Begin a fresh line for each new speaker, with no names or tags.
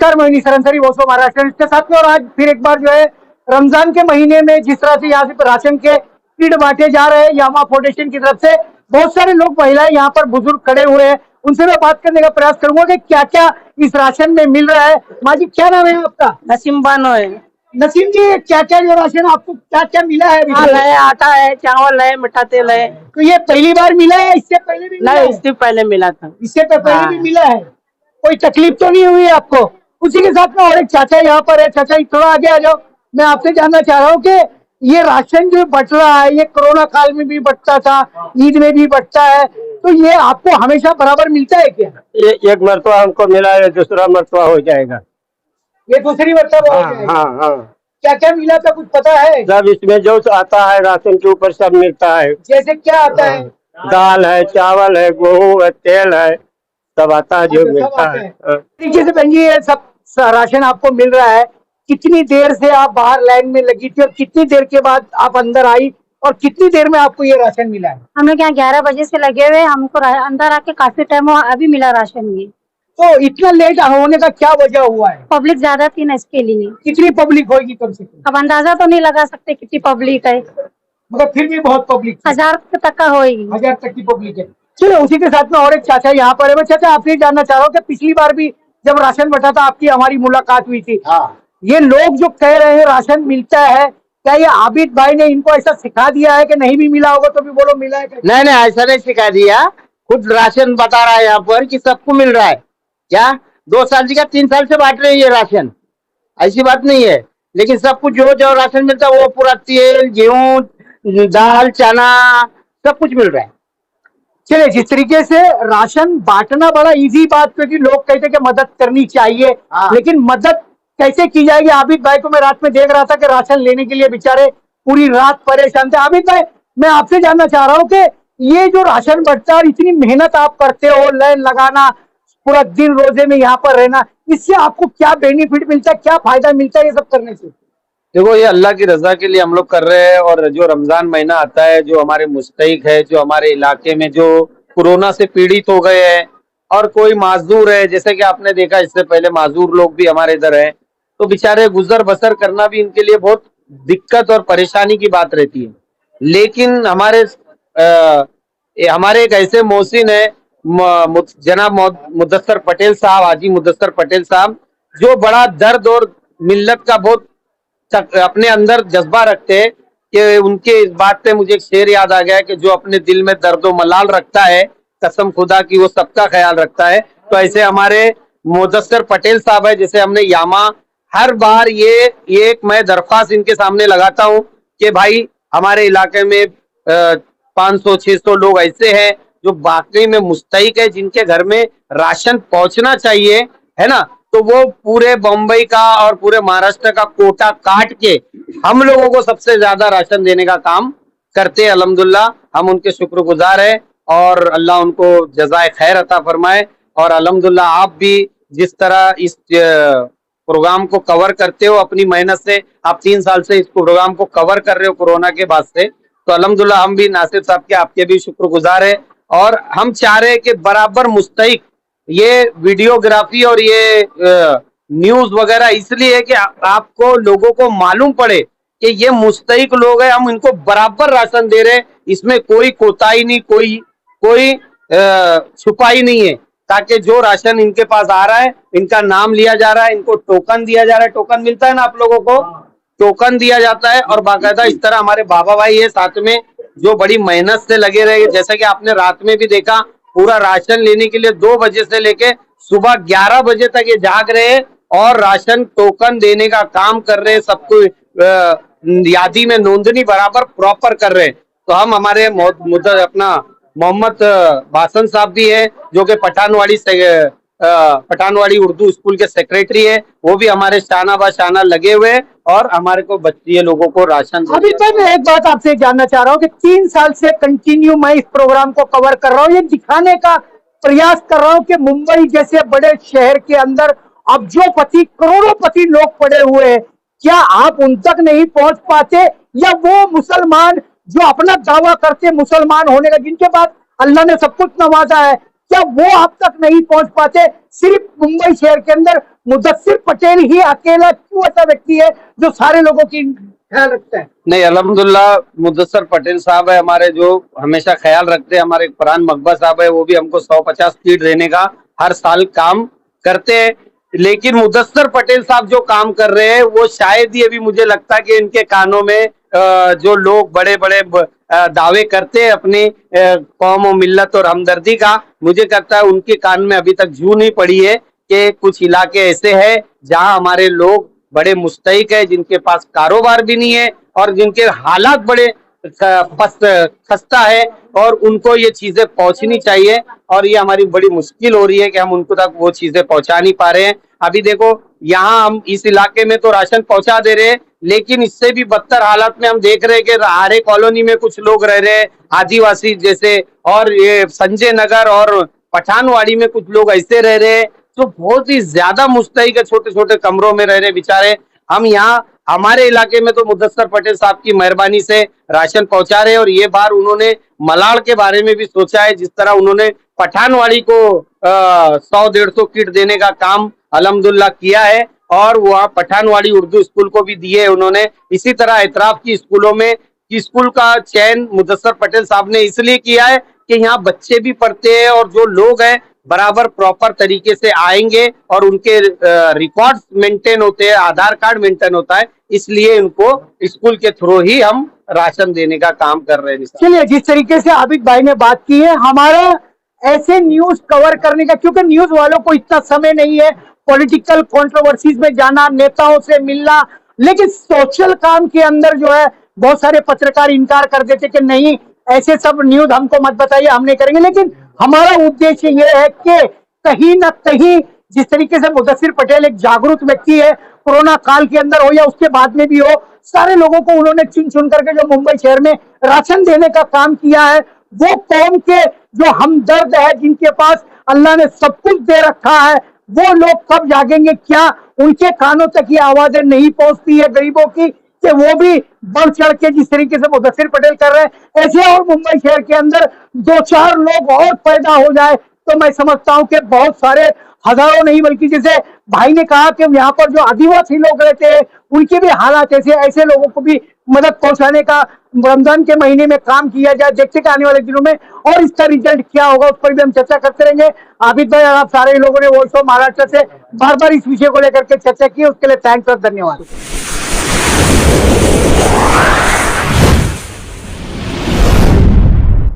नमस्कार, मैं निसरन सरी वोसो महाराष्ट्र के साथ में। और आज फिर एक बार जो है रमजान के महीने में जिस तरह से यहाँ से राशन के किट बांटे जा रहे हैं यामा फाउंडेशन की तरफ से, बहुत सारे लोग महिलाएं यहाँ पर बुजुर्ग खड़े हुए हैं, उनसे मैं बात करने का प्रयास करूंगा कि क्या क्या इस राशन में मिल रहा है। माँ जी, क्या नाम है आपका?
नसीम बानो है।
नसीम जी, क्या क्या जो राशन आपको क्या क्या मिला है?
दाल है, आटा है, चावल है, मीठा तेल है।
तो ये पहली बार मिला है, इससे पहले भी मिला
नहीं,
है?
इससे पहले मिला था।
इससे पहले भी मिला है। कोई तकलीफ तो नहीं हुई आपको? उसी के साथ में और एक चाचा यहाँ पर है। चाचा जी, थोड़ा आगे आ जाओ। मैं आपसे जानना चाह रहा हूँ कि ये राशन जो बट रहा है, ये कोरोना काल में भी बटता था, ईद में भी बटता है, तो ये आपको हमेशा बराबर मिलता है क्या?
ये एक मरतबा हमको मिला है, दूसरा मरतबा हो जाएगा।
ये दूसरी मरतबा हो
हाँ
जाएगा।
हाँ हाँ।
क्या क्या मिला था, कुछ पता है?
सब इसमें जो आता है राशन के ऊपर सब मिलता है।
जैसे क्या आता है?
दाल है, चावल है, गेहूँ है, तेल है, सब आता है जो
सब
मिलता
आता
है।
है। तरीके से बहन जी, ये सब राशन आपको मिल रहा है। कितनी देर से आप बाहर लाइन में लगी थी और कितनी देर के बाद आप अंदर आई और कितनी देर में आपको ये राशन मिला है?
हम लोग यहाँ 11 बजे से लगे हुए, हमको अंदर आके काफी टाइम हुआ, अभी मिला राशन। ये
तो इतना लेट होने का क्या वजह हुआ है?
पब्लिक ज्यादा थी ना, इसके लिए।
कितनी पब्लिक होगी कम से कम?
अब अंदाजा तो नहीं लगा सकते कितनी पब्लिक है।
मगर फिर भी बहुत पब्लिक थी।
1000 तक का होगी।
1000 तक की पब्लिक है। चलो, उसी के साथ में और एक चाचा यहाँ पर है। मैं चाचा आपसे जानना चाह रहा हूँ कि पिछली बार भी जब राशन बटा था, आपकी हमारी मुलाकात हुई थी। ये लोग जो कह रहे हैं राशन मिलता है, क्या ये आबिद भाई ने इनको ऐसा सिखा दिया है कि नहीं भी मिला होगा तो भी बोलो मिला है?
नहीं नहीं, ऐसा नहीं सिखा दिया। खुद राशन बता रहा है यहाँ पर कि सबको मिल रहा है। क्या 2 साल का 3 साल से बांट रहे हैं ये राशन, ऐसी बात नहीं है। लेकिन सब कुछ जो जो राशन मिलता है वो पूरा तेल, गेहूँ, दाल, चना, सब कुछ मिल रहा है।
चलिए, जिस तरीके से राशन बांटना बड़ा इजी बात, क्योंकि लोग कहते हैं कि मदद करनी चाहिए, लेकिन मदद कैसे की जाएगी? आबिद भाई को मैं रात में देख रहा था कि राशन लेने के लिए बेचारे पूरी रात परेशान थे। आबिद भाई, मैं आपसे जानना चाह रहा हूँ कि ये जो राशन बंटता है और इतनी मेहनत आप करते हो, लाइन लगाना, पूरा दिन रोजे में यहाँ पर रहना, इससे आपको क्या बेनिफिट मिलता है, क्या फायदा मिलता है ये सब करने से?
देखो, ये अल्लाह की रजा के लिए हम लोग कर रहे हैं। और जो रमजान महीना आता है, जो हमारे मुस्तहिक है, जो हमारे इलाके में जो कोरोना से पीड़ित हो गए हैं और कोई माजूर है, जैसे कि आपने देखा इससे पहले माजूर लोग भी हमारे इधर है, तो बेचारे गुजर बसर करना भी इनके लिए बहुत दिक्कत और परेशानी की बात रहती है। लेकिन हमारे एक ऐसे मोहसिन है, जनाब मुदस्सर पटेल साहब, हाजी मुदस्सर पटेल साहब, जो बड़ा दर्द और मिल्लत का बहुत अपने अंदर जज्बा रखते हैं। कि उनके इस बात पे मुझे एक शेर याद आ गया है कि जो अपने दिल में दर्द व मलाल रखता है, कसम खुदा की वो सबका ख्याल रखता है। तो ऐसे हमारे मुदस्सर पटेल साहब है, जैसे हमने यामा, हर बार ये एक मैं दरख्वास्त इनके सामने लगाता हूँ कि भाई हमारे इलाके में 500-600 लोग ऐसे हैं जो वाकई में मुस्तहिक है, जिनके घर में राशन पहुंचना चाहिए, है ना। तो वो पूरे बम्बई का और पूरे महाराष्ट्र का कोटा काट के हम लोगों को सबसे ज्यादा राशन देने का काम करते हैं। अल्हम्दुलिल्लाह, हम उनके शुक्रगुजार हैं और अल्लाह उनको जज़ाए खैर अता फरमाए। और अल्हम्दुलिल्लाह, आप भी जिस तरह इस प्रोग्राम को कवर करते हो अपनी मेहनत से, आप 3 साल से इस प्रोग्राम को कवर कर रहे हो कोरोना के बाद से, तो अल्हम्दुलिल्लाह हम भी नासिर साहब के, आपके भी शुक्रगुजार है। और हम चाह रहे हैं कि बराबर मुस्तहिक ये वीडियोग्राफी और ये न्यूज वगैरह इसलिए है कि आपको लोगों को मालूम पड़े कि ये मुस्तहिक लोग हैं, हम इनको बराबर राशन दे रहे हैं, इसमें कोई कोताही नहीं, कोई छुपाई नहीं है, ताकि जो राशन इनके पास आ रहा है, इनका नाम लिया जा रहा है, इनको टोकन दिया जा रहा है। टोकन मिलता है ना आप लोगों को, टोकन दिया जाता है। और बाकायदा इस तरह हमारे बाबा भाई है साथ में, जो बड़ी मेहनत से लगे रहे। जैसा कि आपने रात में भी देखा, पूरा राशन लेने के लिए 2 बजे से लेके सुबह 11 बजे तक ये जाग रहे हैं और राशन टोकन देने का काम कर रहे हैं। सबको यादी में नोंदनी बराबर प्रॉपर कर रहे हैं। तो हम हमारे अपना मोहम्मद बासन साहब भी है, जो कि पठानवाड़ी उर्दू स्कूल के सेक्रेटरी है, वो भी हमारे शाना बाशाना लगे हुए और हमारे को बच्चे लोगों को राशन।
अभी तक मैं एक बात आपसे जानना चाह रहा हूँ कि 3 साल से कंटिन्यू मैं इस प्रोग्राम को कवर कर रहा हूँ, ये दिखाने का प्रयास कर रहा हूँ कि मुंबई जैसे बड़े शहर के अंदर अब्जोपति, करोड़ोंपति लोग पड़े हुए हैं, क्या आप उन तक नहीं पहुंच पाते? या वो मुसलमान जो अपना दावा करते मुसलमान होने का, जिनके बाद अल्लाह ने सब कुछ नवाजा है, क्या वो आप तक नहीं पहुंच पाते? सिर्फ मुंबई शहर के अंदर मुदस्सिर पटेल ही अकेला क्यों ऐसा व्यक्ति है जो सारे लोगों की ख्याल रखता है?
नहीं, अल्हम्दुलिल्लाह मुदस्सर पटेल साहब है हमारे, जो हमेशा ख्याल रखते हैं। हमारे फरहान मकबा साहब है, वो भी हमको 150 सीट देने का हर साल काम करते हैं। लेकिन मुदस्सर पटेल साहब जो काम कर रहे हैं वो शायद ही अभी मुझे लगता है कि इनके कानों में जो लोग बड़े बड़े दावे करते हैं अपनी कौम और मिल्लत और हमदर्दी का, मुझे लगता है उनके कान में अभी तक जू नहीं पड़ी है कि कुछ इलाके ऐसे हैं जहां हमारे लोग बड़े मुस्तहिक है, जिनके पास कारोबार भी नहीं है और जिनके हालात बड़े खस्ता है, और उनको ये चीजें पहुंचनी चाहिए। और ये हमारी बड़ी मुश्किल हो रही है कि हम उनको तक वो चीजें पहुंचा नहीं पा रहे हैं। अभी देखो, यहाँ हम इस इलाके में तो राशन पहुंचा दे रहे हैं, लेकिन इससे भी बदतर हालत में हम देख रहे हैं कि आरे कॉलोनी में कुछ लोग रह रहे हैं आदिवासी जैसे, और ये संजय नगर और पठानवाड़ी में कुछ लोग ऐसे रह रहे हैं जो बहुत ही ज्यादा मुस्तहिक है, छोटे छोटे कमरों में रह रहे बेचारे। हम यहाँ हमारे इलाके में तो मुदस्सर पटेल साहब की मेहरबानी से राशन पहुंचा रहे हैं, और ये बार उन्होंने मलाड़ के बारे में भी सोचा है। जिस तरह उन्होंने पठानवाड़ी को 100-150 किट देने का काम अल्हम्दुलिल्लाह किया है, और वहाँ पठानवाड़ी उर्दू स्कूल को भी दिए उन्होंने। इसी तरह एतराफ की स्कूलों में स्कूल का चयन मुदस्सर पटेल साहब ने इसलिए किया है कि यहाँ बच्चे भी पढ़ते हैं और जो लोग हैं बराबर प्रॉपर तरीके से आएंगे और उनके रिकॉर्ड्स मेंटेन होते हैं, आधार कार्ड मेंटेन होता है, इसलिए उनको स्कूल के थ्रू ही हम राशन देने का काम कर रहे हैं।
चलिए, जिस तरीके से आबिद भाई ने बात की है, हमारा ऐसे न्यूज कवर करने का, क्योंकि न्यूज वालों को इतना समय नहीं है पॉलिटिकल कंट्रोवर्सीज में जाना, नेताओं से मिलना, लेकिन सोशल काम के अंदर जो है बहुत सारे पत्रकार इनकार कर देते कि नहीं, ऐसे सब न्यूज हमको मत बताइए, हम नहीं करेंगे। लेकिन हमारा उद्देश्य ये है कि कहीं ना कहीं जिस तरीके से मुदस्सिर पटेल एक जागरूक व्यक्ति है, कोरोना काल के अंदर हो या उसके बाद में भी हो, सारे लोगों को उन्होंने चुन चुन करके जो मुंबई शहर में राशन देने का काम किया है, वो कौम के जो हमदर्द है, जिनके पास अल्लाह ने सब कुछ दे रखा है, वो लोग कब जागेंगे? क्या उनके कानों तक ये आवाजें नहीं पहुंचती है गरीबों की कि वो भी बढ़ चढ़ के जिस तरीके से मुदस्सिर पटेल कर रहे हैं, ऐसे और मुंबई शहर के अंदर 2-4 लोग और पैदा हो जाए तो मैं समझता हूं कि बहुत सारे, हजारों नहीं बल्कि जैसे भाई ने कहा कि यहाँ पर जो आदिवासी लोग रहते हैं उनके भी हालात ऐसे लोगों को भी मदद पहुंचाने का रमजान के महीने में काम किया जाए। देखते हैं आने वाले दिनों में और इसका रिजल्ट क्या होगा, उस पर भी हम चर्चा करते रहेंगे। आबिद भाई, आप सारे लोगों ने वॉइस ऑफ महाराष्ट्र से बार बार इस विषय को लेकर के चर्चा की, उसके लिए थैंक्स और धन्यवाद।